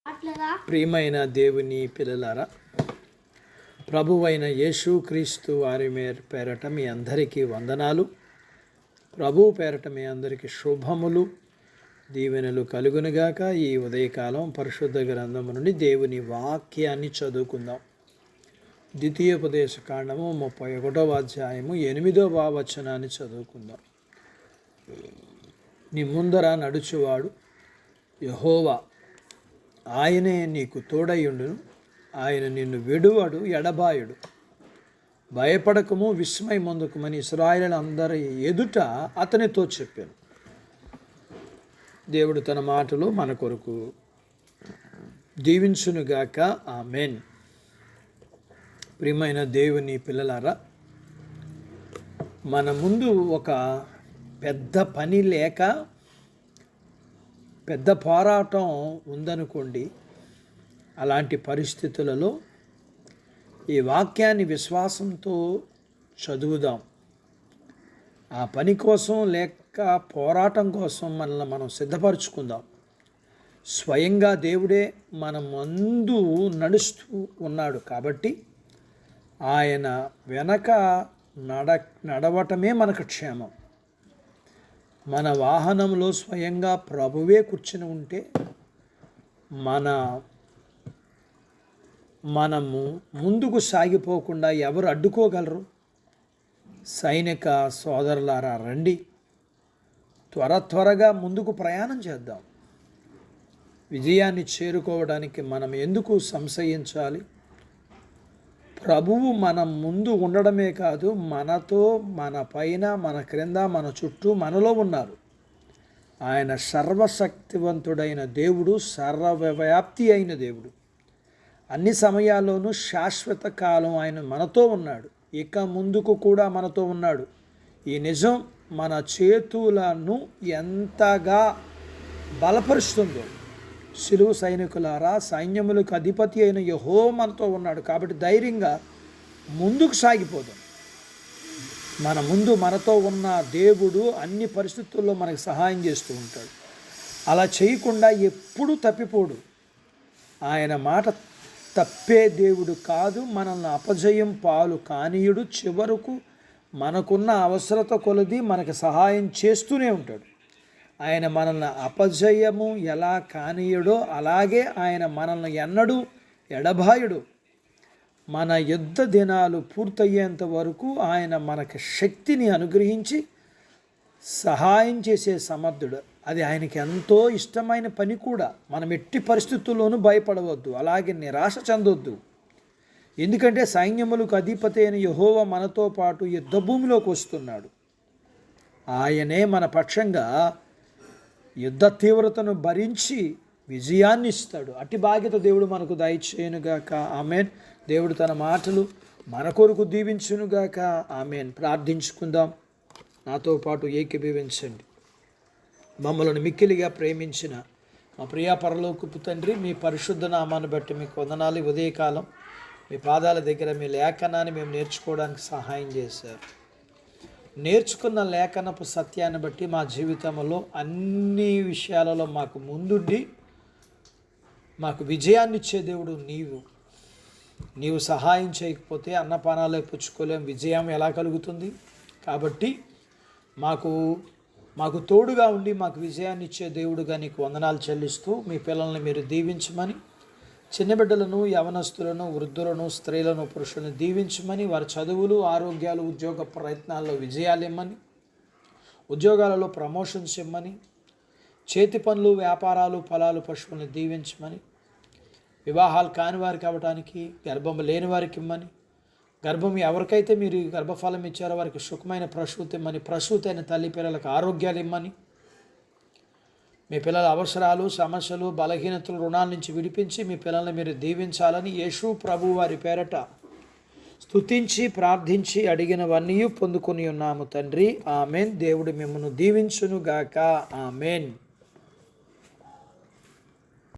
ప్రియమైన దేవుని పిల్లలారా, ప్రభువైన యేసుక్రీస్తు వారి పేరట మీ అందరికీ వందనాలు. ప్రభువు పేరట మీ అందరికీ శుభములు, దీవెనలు కలుగునుగాక. ఈ ఉదయకాలం పరిశుద్ధ గ్రంథము నుండి దేవుని వాక్యాన్ని చదువుకుందాం. ద్వితీయోపదేశ కాండము 31వ అధ్యాయము 8వ వచనాన్ని చదువుకుందాం. నీ ముందర నడుచువాడు యెహోవా, ఆయనే నీకు తోడయుండును, ఆయన నిన్ను విడువడు, ఎడబాయుడు. భయపడకము, విస్మయమొందకమని ఇశ్రాయేలులందరి ఎదుట అతనితో చెప్పాను. దేవుడు తన మాటలు మన కొరకు దీవించునుగాక. ఆమేన్. ప్రియమైన దేవుని పిల్లలారా, మన ముందు ఒక పెద్ద పని లేక పెద్ద పోరాటం ఉందనుకోండి. అలాంటి పరిస్థితులలో ఈ వాక్యాన్ని విశ్వాసంతో చదువుదాం. ఆ పని కోసం లేక పోరాటం కోసం మనల్ని మనం సిద్ధపరచుకుందాం. స్వయంగా దేవుడే మన ముందు నడుస్తూ ఉన్నాడు కాబట్టి ఆయన వెనక నడవటమే మనకు క్షేమం. మన వాహనంలో స్వయంగా ప్రభువే కూర్చుని ఉంటే మనము ముందుకు సాగిపోకుండా ఎవరు అడ్డుకోగలరు? సైనిక సోదరులారా, రండి, త్వరగా ముందుకు ప్రయాణం చేద్దాం. విజయాన్ని చేరుకోవడానికి మనం ఎందుకు సంశయించాలి? ప్రభువు మన ముందు ఉండడమే కాదు, మనతో, మన పైన, మన క్రింద, మన చుట్టూ, మనలో ఉన్నారు. ఆయన సర్వశక్తివంతుడైన దేవుడు, సర్వవ్యాప్తి అయిన దేవుడు. అన్ని సమయాల్లోనూ శాశ్వత కాలం ఆయన మనతో ఉన్నాడు. ఇక ముందుకు కూడా మనతో ఉన్నాడు. ఈ నిజం మన చేతులను ఎంతగా బలపరుస్తుందో. శిలువ సైనికులారా, సైన్యములకు అధిపతి అయిన యెహోవా మనతో ఉన్నాడు కాబట్టి ధైర్యంగా ముందుకు సాగిపోదాం. మన ముందు మనతో ఉన్న దేవుడు అన్ని పరిస్థితుల్లో మనకు సహాయం చేస్తూ ఉంటాడు. అలా చేయకుండా ఎప్పుడూ తప్పిపోడు. ఆయన మాట తప్పే దేవుడు కాదు. మనల్ని అపజయం పాలు కానీయుడు. చివరకు మనకున్న అవసరత కొలది మనకు సహాయం చేస్తూనే ఉంటాడు. ఆయన మనల్ని అపజయము ఎలా కానీయుడో అలాగే ఆయన మనల్ని ఎన్నడూ ఎడబాయుడు. మన యుద్ధ దినాలు పూర్తయ్యేంత వరకు ఆయన మనకు శక్తిని అనుగ్రహించి సహాయం చేసే సమర్థుడు. అది ఆయనకి ఎంతో ఇష్టమైన పని కూడా. మనం ఎట్టి పరిస్థితుల్లోనూ భయపడవద్దు, అలాగే నిరాశ చెందొద్దు. ఎందుకంటే సైన్యములకు అధిపతి అయిన యెహోవా మనతో పాటు యుద్ధ భూమిలోకి వస్తున్నాడు. ఆయనే మన పక్షంగా యుద్ధ తీవ్రతను భరించి విజయాన్ని ఇస్తాడు. అట్టి బాధ్యత దేవుడు మనకు దయచేయునుగాక. ఆమేన్. దేవుడు తన మాటలు మన కొరకు దీవించునుగాక. ఆమేన్. ప్రార్థించుకుందాం. నాతో పాటు ఏకీభవించండి. మమ్మల్ని మిక్కిలిగా ప్రేమించిన మా ప్రియా పరలోకపు తండ్రి, మీ పరిశుద్ధ నామాన్ని బట్టి మీకు వందనాలు. ఉదయకాలం మీ పాదాల దగ్గర మీ లేఖనాన్ని మేము నేర్చుకోవడానికి సహాయం చేశారు. నేర్చుకున్న లేఖనపు సత్యాన్ని బట్టి మా జీవితంలో అన్ని విషయాలలో మాకు ముందుండి మాకు విజయాన్ని ఇచ్చే దేవుడు నీవు సహాయం చేయకపోతే అన్నపానాలే పుచ్చుకోలేం. విజయం ఎలా కలుగుతుంది? కాబట్టి మాకు తోడుగా ఉండి మాకు విజయాన్ని ఇచ్చే దేవుడుగా నీకు వందనాలు చెల్లిస్తూ, మీ పిల్లల్ని మీరు దీవించమని, చిన్న బిడ్డలను, యవనస్తులను, వృద్ధులను, స్త్రీలను, పురుషులను దీవించమని, వారి చదువులు, ఆరోగ్యాలు, ఉద్యోగ ప్రయత్నాల్లో విజయాలు ఇమ్మని, ఉద్యోగాలలో ప్రమోషన్స్ ఇమ్మని, చేతి పనులు, వ్యాపారాలు, పొలాలు, పశువులను దీవించమని, వివాహాలు కాని వారికి అవ్వడానికి, గర్భం లేని వారికి ఇమ్మని, గర్భం ఎవరికైతే మీరు గర్భఫలం ఇచ్చారో వారికి సుఖమైన ప్రసూతి ఇమ్మని, ప్రసూతి అయిన తల్లి పిల్లలకు ఆరోగ్యాలు ఇమ్మని, మీ పిల్లల అవసరాలు, సమస్యలు, బలహీనతలు, రుణాల నుంచి విడిపించి మీ పిల్లల్ని మీరు దీవించాలని యేసు ప్రభు వారి పేరట స్తుతించి ప్రార్థించి అడిగినవన్నీ పొందుకొని ఉన్నాము తండ్రి. ఆమెన్. దేవుడు మిమ్మల్ని దీవించునుగాక. ఆమెన్.